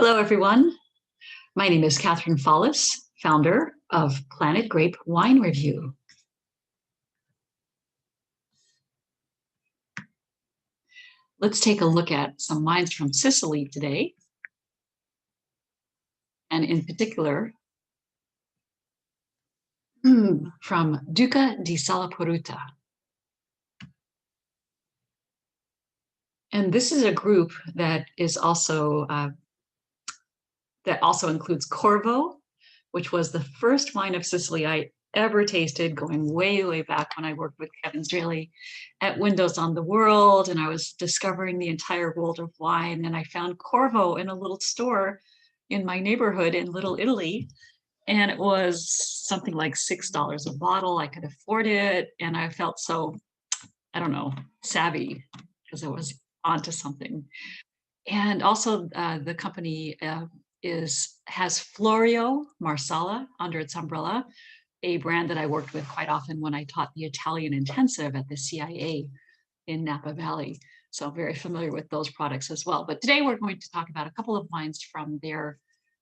Hello, everyone. My name is Catherine Fallis, founder of Planet Grape Wine Review. Let's take a look at some wines from Sicily today, and in particular, from Duca di Salaparuta. And this is a group that is also includes Corvo, which was the first wine of Sicily I ever tasted, going way, way back when I worked with Kevin Straley at Windows on the World, and I was discovering the entire world of wine. And I found Corvo in a little store in my neighborhood in Little Italy, and it was something like $6 a bottle. I could afford it, and I felt so, I don't know, savvy because I was onto something. And also the company has Florio Marsala under its umbrella, a brand that I worked with quite often when I taught the Italian intensive at the CIA in Napa Valley. So very familiar with those products as well. But today we're going to talk about a couple of wines from their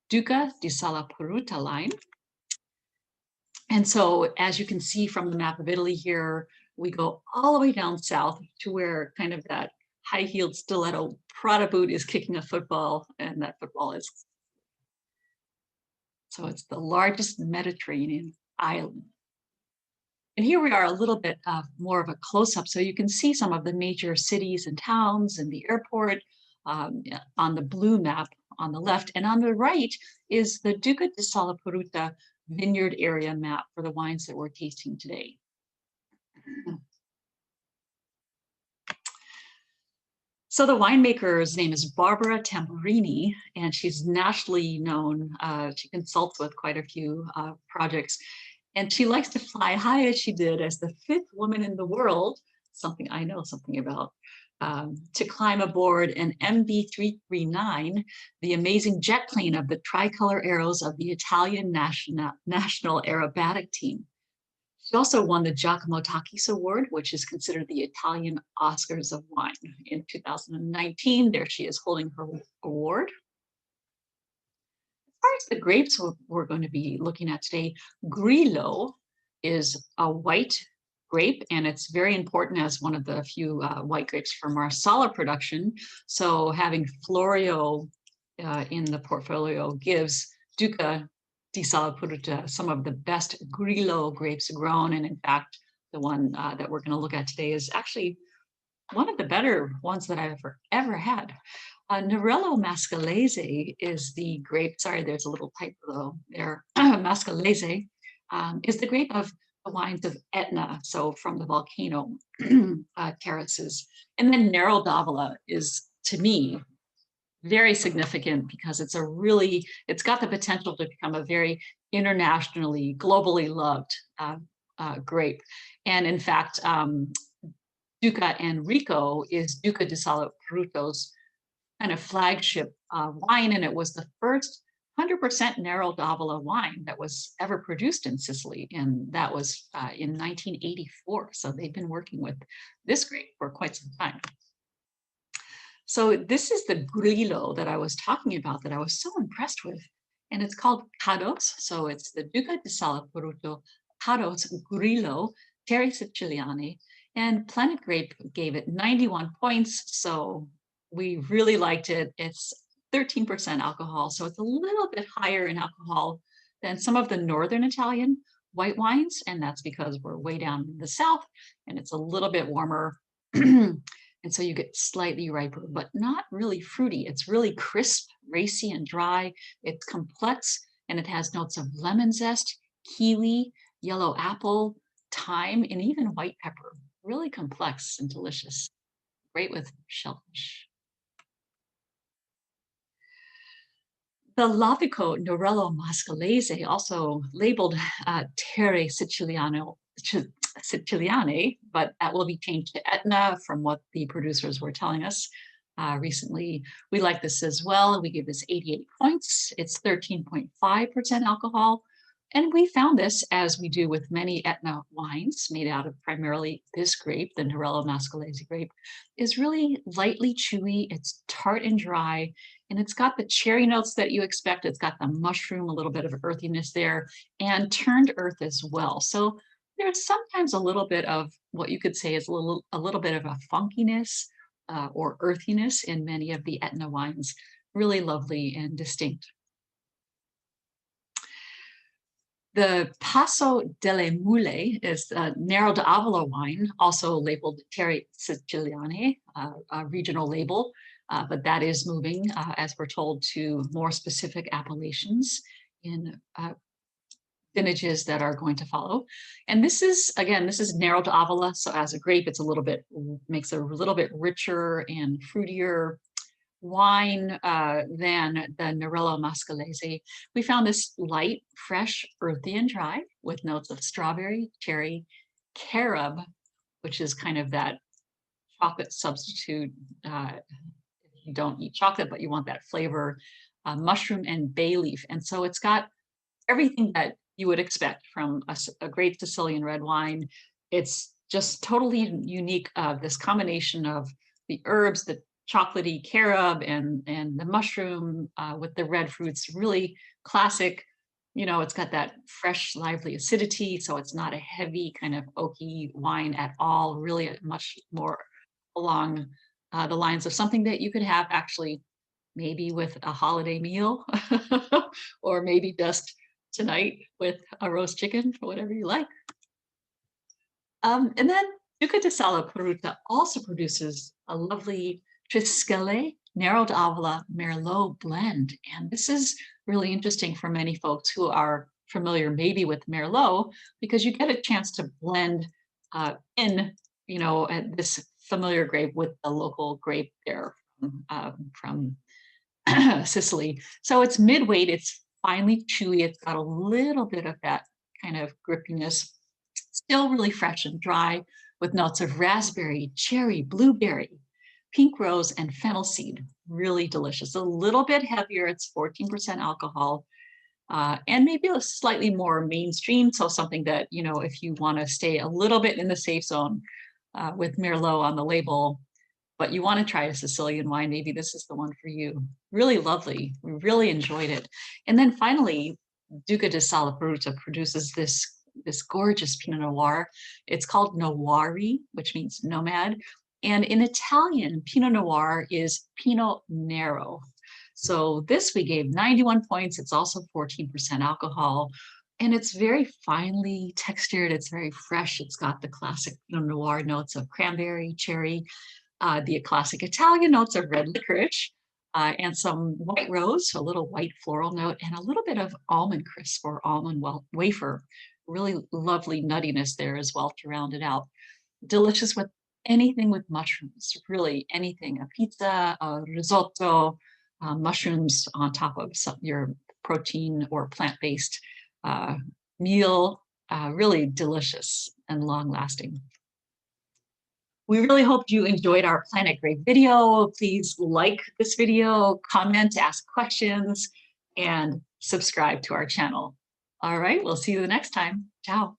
Duca di Salaparuta line. And so as you can see from the map of Italy here, we go all the way down south to where kind of that high-heeled stiletto Prada boot is kicking a football, and that football is. So it's the largest Mediterranean island. And here we are a little bit more of a close-up, so you can see some of the major cities and towns and the airport on the blue map on the left. And on the right is the Duca di Salaparuta vineyard area map for the wines that we're tasting today. So the winemaker's name is Barbara Tamburini, and she's nationally known. She consults with quite a few projects, and she likes to fly high as she did as the 5th woman in the world, something I know something about, to climb aboard an MB339, the amazing jet plane of the tricolor arrows of the Italian national aerobatic team. She also won the Giacomo Takis Award, which is considered the Italian Oscars of wine. In 2019, there she is holding her award. As far as the grapes we're going to be looking at today, Grillo is a white grape, and it's very important as one of the few white grapes for Marsala production. So having Florio in the portfolio gives Duca di Salaparuta some of the best Grillo grapes grown. And in fact, the one that we're going to look at today is actually one of the better ones that I've ever had. Nerello Mascalese is the grape. Sorry, there's a little typo there. Mascalese is the grape of the wines of Etna, so from the volcano terraces. And then Nero d'Avola is, to me, very significant because it's got the potential to become a very internationally, globally loved grape. And in fact, Duca Enrico is Duca di Salaparuta's kind of flagship wine, and it was the first 100% Nero d'Avola wine that was ever produced in Sicily, and that was in 1984. So they've been working with this grape for quite some time. So this is the Grillo that I was talking about that I was so impressed with, and it's called Cados. So it's the Duca di Salaparuta Cados Grillo Terre Siciliane, and Planet Grape gave it 91 points. So we really liked it. It's 13% alcohol, so it's a little bit higher in alcohol than some of the Northern Italian white wines, and that's because we're way down in the south and it's a little bit warmer. And so you get slightly riper, but not really fruity. It's really crisp, racy, and dry. It's complex, and it has notes of lemon zest, kiwi, yellow apple, thyme, and even white pepper. Really complex and delicious. Great with shellfish. The Lavico Nerello Mascalese, also labeled Terre Siciliane, but that will be changed to Etna from what the producers were telling us recently. We like this as well. We give this 88 points. It's 13.5% alcohol, And we found this, as we do with many Etna wines made out of primarily this grape, the Nerello Mascalese grape, is really lightly chewy. It's tart and dry, and it's got the cherry notes that you expect. It's got the mushroom, a little bit of earthiness there, and turned earth as well. So there's sometimes a little bit of what you could say is a little bit of a funkiness or earthiness in many of the Etna wines. Really lovely and distinct. The Passo delle Mule is a Nero d'Avola wine, also labeled Terre Siciliane, a regional label, but that is moving, as we're told, to more specific appellations in vintages that are going to follow. And this is, again, this is Nero d'Avola, so as a grape, it's a little bit, makes it a little bit richer and fruitier wine than the Nerello Mascalese. We found this light, fresh, earthy, and dry with notes of strawberry, cherry, carob, which is kind of that chocolate substitute. If you don't eat chocolate, but you want that flavor, mushroom and bay leaf. And so it's got everything that you would expect from a great Sicilian red wine. It's just totally unique. This combination of the herbs, the chocolatey carob and the mushroom with the red fruits, really classic. You know, it's got that fresh, lively acidity, so it's not a heavy kind of oaky wine at all, really much more along the lines of something that you could have actually maybe with a holiday meal or maybe just tonight with a roast chicken or whatever you like. And then Duca di Salaparuta also produces a lovely Triscale Nero d'Avola Merlot blend. And this is really interesting for many folks who are familiar maybe with Merlot, because you get a chance to blend in, you know, this familiar grape with the local grape there from Sicily. So it's mid-weight, it's finely chewy, it's got a little bit of that kind of grippiness, still really fresh and dry with notes of raspberry, cherry, blueberry, pink rose, and fennel seed. Really delicious. A little bit heavier, it's 14% alcohol, and maybe a slightly more mainstream. So something that, you know, if you want to stay a little bit in the safe zone with Merlot on the label, but you want to try a Sicilian wine, maybe this is the one for you. Really lovely. We really enjoyed it. And then finally, Duca di Salaparuta produces this gorgeous Pinot Noir. It's called Noiri, which means nomad. And in Italian, Pinot Noir is Pinot Nero. So this we gave 91 points. It's also 14% alcohol. And it's very finely textured. It's very fresh. It's got the classic Pinot Noir notes of cranberry, cherry, the classic Italian notes of red licorice, and some white rose, a little white floral note, and a little bit of almond crisp or almond wafer. Really lovely nuttiness there as well to round it out. Delicious with anything with mushrooms, really anything, a pizza, a risotto, mushrooms on top of your protein or plant-based meal. Really delicious and long-lasting. We really hope you enjoyed our Planet Grape video. Please like this video, comment, ask questions, and subscribe to our channel. All right, we'll see you the next time. Ciao.